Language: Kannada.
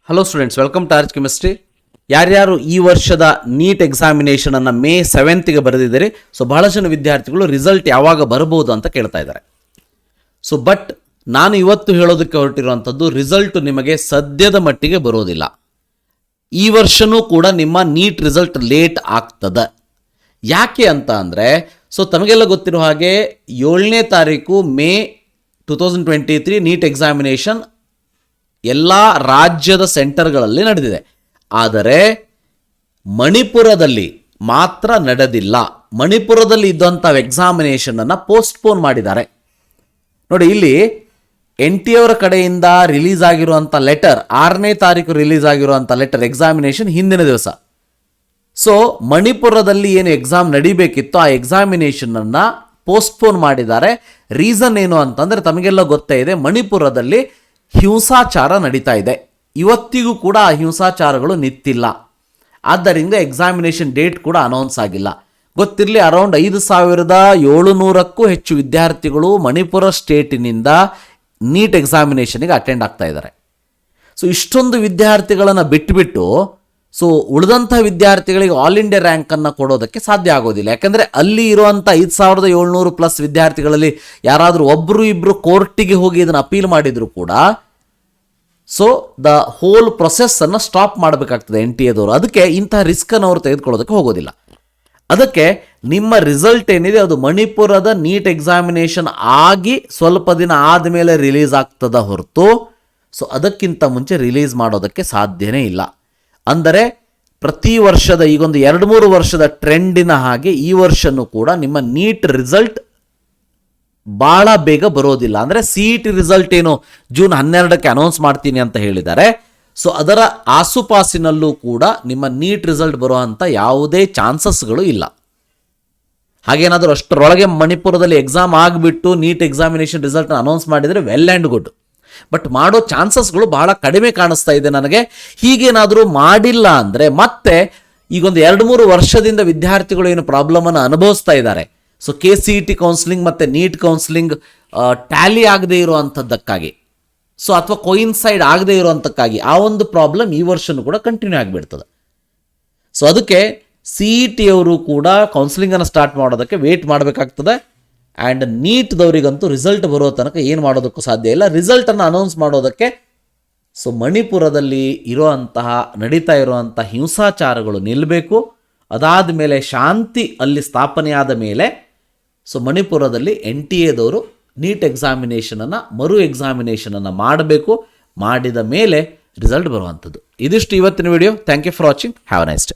Hello students, welcome to arch chemistry. ಯಾರ್ಯಾರು ಈ ವರ್ಷದ ನೀಟ್ ಎಕ್ಸಾಮಿನೇಷನ್ ಅನ್ನು May 7th ಬರೆದಿದ್ದಾರೆ, ಸೊ ಬಹಳಷ್ಟು ಜನ ವಿದ್ಯಾರ್ಥಿಗಳು ರಿಸಲ್ಟ್ ಯಾವಾಗ ಬರಬಹುದು ಅಂತ ಕೇಳ್ತಾ ಇದ್ದಾರೆ. ಸೊ ಬಟ್ ನಾನು ಇವತ್ತು ಹೇಳೋದಕ್ಕೆ ಹೊರಟಿರುವಂಥದ್ದು, ರಿಸಲ್ಟ್ ನಿಮಗೆ ಸದ್ಯದ ಮಟ್ಟಿಗೆ ಬರೋದಿಲ್ಲ. ಈ ವರ್ಷನೂ ಕೂಡ ನಿಮ್ಮ ನೀಟ್ ರಿಸಲ್ಟ್ ಲೇಟ್ ಆಗ್ತದೆ. ಯಾಕೆ ಅಂತ ಅಂದರೆ, ಸೊ ತಮಗೆಲ್ಲ ಗೊತ್ತಿರೋ ಹಾಗೆ 7ನೇ ತಾರೀಕು May 2023 ನೀಟ್ ಎಕ್ಸಾಮಿನೇಷನ್ ಎಲ್ಲ ರಾಜ್ಯದ ಸೆಂಟರ್ಗಳಲ್ಲಿ ನಡೆದಿದೆ. ಆದರೆ ಮಣಿಪುರದಲ್ಲಿ ಮಾತ್ರ ನಡೆದಿಲ್ಲ. ಮಣಿಪುರದಲ್ಲಿ ಇದ್ದಂಥ ಎಕ್ಸಾಮಿನೇಷನನ್ನು ಪೋಸ್ಟ್ಪೋನ್ ಮಾಡಿದ್ದಾರೆ. ನೋಡಿ, ಇಲ್ಲಿ NT ಅವರ ಕಡೆಯಿಂದ ರಿಲೀಸ್ ಆಗಿರುವಂಥ ಲೆಟರ್, 6ನೇ ತಾರೀಕು ರಿಲೀಸ್ ಆಗಿರುವಂಥ ಲೆಟರ್, ಎಕ್ಸಾಮಿನೇಷನ್ ಹಿಂದಿನ ದಿವಸ. ಸೊ ಮಣಿಪುರದಲ್ಲಿ ಏನು ಎಕ್ಸಾಮ್ ನಡಿಬೇಕಿತ್ತು ಆ ಎಕ್ಸಾಮಿನೇಷನನ್ನು ಪೋಸ್ಟ್ಪೋನ್ ಮಾಡಿದ್ದಾರೆ. ರೀಸನ್ ಏನು ಅಂತಂದರೆ, ತಮಗೆಲ್ಲ ಗೊತ್ತೇ ಇದೆ, ಮಣಿಪುರದಲ್ಲಿ ಹಿಂಸಾಚಾರ ನಡೀತಾ ಇದೆ. ಇವತ್ತಿಗೂ ಕೂಡ ಆ ಹಿಂಸಾಚಾರಗಳು ನಿಂತಿಲ್ಲ. ಆದ್ದರಿಂದ ಎಕ್ಸಾಮಿನೇಷನ್ ಡೇಟ್ ಕೂಡ ಅನೌನ್ಸ್ ಆಗಿಲ್ಲ. ಗೊತ್ತಿರಲಿ, ಅರೌಂಡ್ 5700ಕ್ಕೂ ಹೆಚ್ಚು ವಿದ್ಯಾರ್ಥಿಗಳು ಮಣಿಪುರ ಸ್ಟೇಟಿನಿಂದ ನೀಟ್ ಎಕ್ಸಾಮಿನೇಷನ್ಗೆ ಅಟೆಂಡ್ ಆಗ್ತಾ ಇದ್ದಾರೆ. ಸೊ ಇಷ್ಟೊಂದು ವಿದ್ಯಾರ್ಥಿಗಳನ್ನು ಬಿಟ್ಟುಬಿಟ್ಟು ಸೊ ಉಳಿದಂಥ ವಿದ್ಯಾರ್ಥಿಗಳಿಗೆ ಆಲ್ ಇಂಡಿಯಾ ರ್ಯಾಂಕನ್ನು ಕೊಡೋದಕ್ಕೆ ಸಾಧ್ಯ ಆಗೋದಿಲ್ಲ. ಯಾಕಂದರೆ ಅಲ್ಲಿ ಇರುವಂಥ 5700+ ವಿದ್ಯಾರ್ಥಿಗಳಲ್ಲಿ ಯಾರಾದರೂ ಒಬ್ಬರು ಇಬ್ಬರು ಕೋರ್ಟಿಗೆ ಹೋಗಿ ಇದನ್ನು ಅಪೀಲ್ ಮಾಡಿದರೂ ಕೂಡ ಸೊ ದ ಹೋಲ್ ಪ್ರೊಸೆಸ್ಸನ್ನು ಸ್ಟಾಪ್ ಮಾಡಬೇಕಾಗ್ತದೆ NT ದವರು. ಅದಕ್ಕೆ ಇಂತಹ ರಿಸ್ಕನ್ನು ಅವರು ತೆಗೆದುಕೊಳ್ಳೋದಕ್ಕೆ ಹೋಗೋದಿಲ್ಲ. ಅದಕ್ಕೆ ನಿಮ್ಮ ರಿಸಲ್ಟ್ ಏನಿದೆ ಅದು ಮಣಿಪುರದ ನೀಟ್ ಎಕ್ಸಾಮಿನೇಷನ್ ಆಗಿ ಸ್ವಲ್ಪ ದಿನ ಆದಮೇಲೆ ರಿಲೀಸ್ ಆಗ್ತದ ಹೊರತು ಸೊ ಅದಕ್ಕಿಂತ ಮುಂಚೆ ರಿಲೀಸ್ ಮಾಡೋದಕ್ಕೆ ಸಾಧ್ಯನೇ ಇಲ್ಲ. ಅಂದರೆ ಪ್ರತಿ ವರ್ಷದ ಈಗೊಂದು 2-3 ವರ್ಷದ ಟ್ರೆಂಡಿನ ಹಾಗೆ ಈ ವರ್ಷನೂ ಕೂಡ ನಿಮ್ಮ ನೀಟ್ ರಿಸಲ್ಟ್ ಭಾಳ ಬೇಗ ಬರೋದಿಲ್ಲ. ಅಂದರೆ CET ರಿಸಲ್ಟ್ ಏನು ಜೂನ್ 12ಕ್ಕೆ ಅನೌನ್ಸ್ ಮಾಡ್ತೀನಿ ಅಂತ ಹೇಳಿದ್ದಾರೆ. ಸೊ ಅದರ ಆಸುಪಾಸಿನಲ್ಲೂ ಕೂಡ ನಿಮ್ಮ ನೀಟ್ ರಿಸಲ್ಟ್ ಬರುವಂಥ ಯಾವುದೇ ಚಾನ್ಸಸ್ಗಳು ಇಲ್ಲ. ಹಾಗೇನಾದರೂ ಅಷ್ಟರೊಳಗೆ ಮಣಿಪುರದಲ್ಲಿ ಎಕ್ಸಾಮ್ ಆಗಿಬಿಟ್ಟು ನೀಟ್ ಎಕ್ಸಾಮಿನೇಷನ್ ರಿಸಲ್ಟ್ನ ಅನೌನ್ಸ್ ಮಾಡಿದರೆ ವೆಲ್ ಆ್ಯಂಡ್ ಗುಡ್. ಬಟ್ ಮಾಡೋ ಚಾನ್ಸಸ್ಗಳು ಬಹಳ ಕಡಿಮೆ ಕಾಣಿಸ್ತಾ ಇದೆ ನನಗೆ. ಹೀಗೇನಾದರೂ ಮಾಡಿಲ್ಲ ಅಂದರೆ ಮತ್ತೆ ಈಗೊಂದು 2-3 ವರ್ಷದಿಂದ ವಿದ್ಯಾರ್ಥಿಗಳು ಏನು ಪ್ರಾಬ್ಲಮನ್ನು ಅನುಭವಿಸ್ತಾ ಇದ್ದಾರೆ. ಸೊ KCET ಕೌನ್ಸಿಲಿಂಗ್ ಮತ್ತು ನೀಟ್ ಕೌನ್ಸಿಲಿಂಗ್ ಟ್ಯಾಲಿ ಆಗದೇ ಇರುವಂಥದ್ದಕ್ಕಾಗಿ, ಸೊ ಅಥವಾ ಕೊಯಿನ್ಸೈಡ್ ಆಗದೇ ಇರುವಂಥಕ್ಕಾಗಿ ಆ ಒಂದು ಪ್ರಾಬ್ಲಮ್ ಈ ವರ್ಷನೂ ಕೂಡ ಕಂಟಿನ್ಯೂ ಆಗಿಬಿಡ್ತದೆ. ಸೊ ಅದಕ್ಕೆ CET ಅವರು ಕೂಡ ಕೌನ್ಸಿಲಿಂಗನ್ನು ಸ್ಟಾರ್ಟ್ ಮಾಡೋದಕ್ಕೆ ವೇಟ್ ಮಾಡಬೇಕಾಗ್ತದೆ. ಆ್ಯಂಡ್ ನೀಟ್ದವರಿಗಂತೂ ರಿಸಲ್ಟ್ ಬರೋ ತನಕ ಏನು ಮಾಡೋದಕ್ಕೂ ಸಾಧ್ಯ ಇಲ್ಲ. ರಿಸಲ್ಟನ್ನು ಅನೌನ್ಸ್ ಮಾಡೋದಕ್ಕೆ ಸೊ ಮಣಿಪುರದಲ್ಲಿ ನಡೀತಾ ಇರುವಂಥ ಹಿಂಸಾಚಾರಗಳು ನಿಲ್ಲಬೇಕು. ಅದಾದ ಮೇಲೆ ಶಾಂತಿ ಅಲ್ಲಿ ಸ್ಥಾಪನೆಯಾದ ಮೇಲೆ ಸೊ ಮಣಿಪುರದಲ್ಲಿ NTA ನೀಟ್ ಎಕ್ಸಾಮಿನೇಷನನ್ನು ಮರು ಎಕ್ಸಾಮಿನೇಷನನ್ನು ಮಾಡಬೇಕು. ಮಾಡಿದ ಮೇಲೆ ರಿಸಲ್ಟ್ ಬರುವಂಥದ್ದು. ಇದಿಷ್ಟು ಇವತ್ತಿನ video. Thank you for watching. Have a nice day.